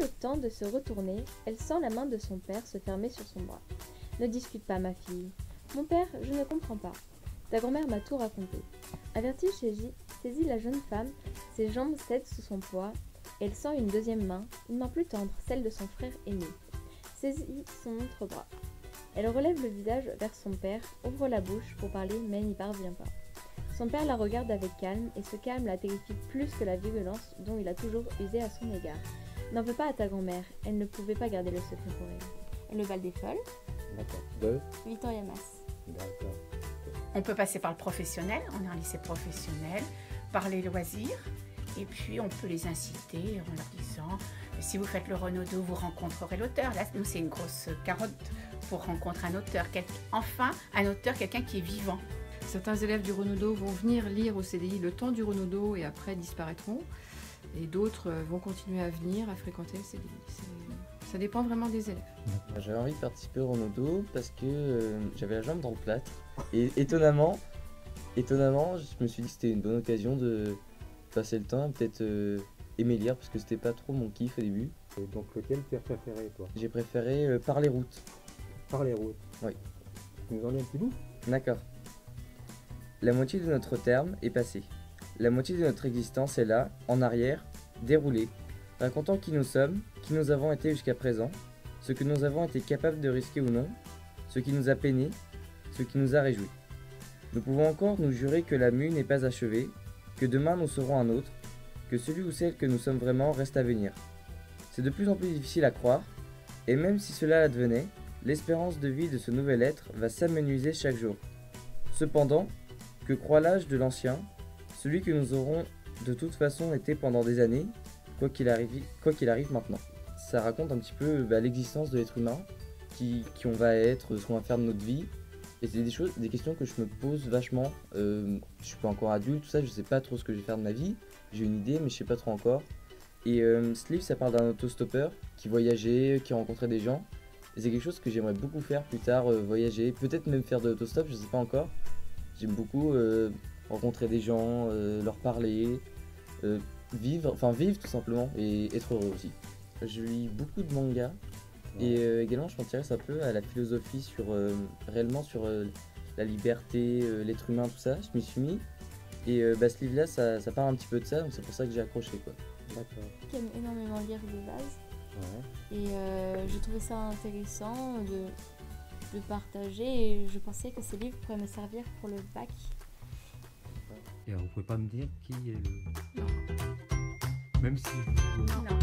le temps de se retourner, elle sent la main de son père se fermer sur son bras. « Ne discute pas, ma fille. Mon père, je ne comprends pas. Ta grand-mère m'a tout raconté. » Avertie, saisit la jeune femme, ses jambes cèdent sous son poids, et elle sent une deuxième main plus tendre, celle de son frère aîné. Saisit son autre bras. Elle relève le visage vers son père, ouvre la bouche pour parler, mais n'y parvient pas. Son père la regarde avec calme, et ce calme la terrifie plus que la violence dont il a toujours usé à son égard. « N'en veux pas à ta grand-mère, elle ne pouvait pas garder le secret pour elle. » Le bal des folles. D'accord. De Victoria Mass. D'accord. On peut passer par le professionnel, on est en lycée professionnel, par les loisirs, et puis on peut les inciter en leur disant si vous faites le Renaudot, vous rencontrerez l'auteur. Là, nous, c'est une grosse carotte pour rencontrer un auteur. Enfin, un auteur, quelqu'un qui est vivant. Certains élèves du Renaudot vont venir lire au CDI le temps du Renaudot et après disparaîtront. Et d'autres vont continuer à venir, à fréquenter le CDI. Ça dépend vraiment des élèves. J'avais envie de participer au Renaudot parce que j'avais la jambe dans le plâtre. Et étonnamment, je me suis dit que c'était une bonne occasion de passer le temps, peut-être aimer lire parce que c'était pas trop mon kiff au début. Et donc lequel tu as préféré toi? J'ai préféré Par les routes. Par les routes. Oui. Tu nous en dis un petit bout? D'accord. La moitié de notre terme est passée. La moitié de notre existence est là, en arrière, déroulée, racontant qui nous sommes, qui nous avons été jusqu'à présent, ce que nous avons été capables de risquer ou non, ce qui nous a peinés, ce qui nous a réjouis. Nous pouvons encore nous jurer que la mue n'est pas achevée, que demain nous serons un autre, que celui ou celle que nous sommes vraiment reste à venir. C'est de plus en plus difficile à croire, et même si cela advenait, l'espérance de vie de ce nouvel être va s'amenuiser chaque jour. Cependant, que croit l'âge de l'ancien, celui que nous aurons de toute façon été pendant des années, quoi qu'il arrive maintenant. Ça raconte un petit peu l'existence de l'être humain, qui on va être, ce qu'on va faire de notre vie. Et c'est des questions que je me pose vachement. Je suis pas encore adulte, tout ça, je sais pas trop ce que je vais faire de ma vie. J'ai une idée, mais je sais pas trop encore. Et ce livre, ça parle d'un autostoppeur qui voyageait, qui rencontrait des gens. Et c'est quelque chose que j'aimerais beaucoup faire plus tard, voyager, peut-être même faire de l'autostop, je sais pas encore. J'aime beaucoup rencontrer des gens, leur parler, vivre tout simplement et être heureux aussi. Je lis beaucoup de mangas et également je m'intéresse un peu à la philosophie réellement sur la liberté, l'être humain, tout ça. Je m'y suis mis et ce livre-là, ça parle un petit peu de ça, donc c'est pour ça que j'ai accroché quoi. D'accord. J'aime énormément lire de base. Ouais. Et j'ai trouvé ça intéressant de partager et je pensais que ces livres pourraient me servir pour le bac. Et vous pouvez pas me dire qui est le... Non. Même si... Non.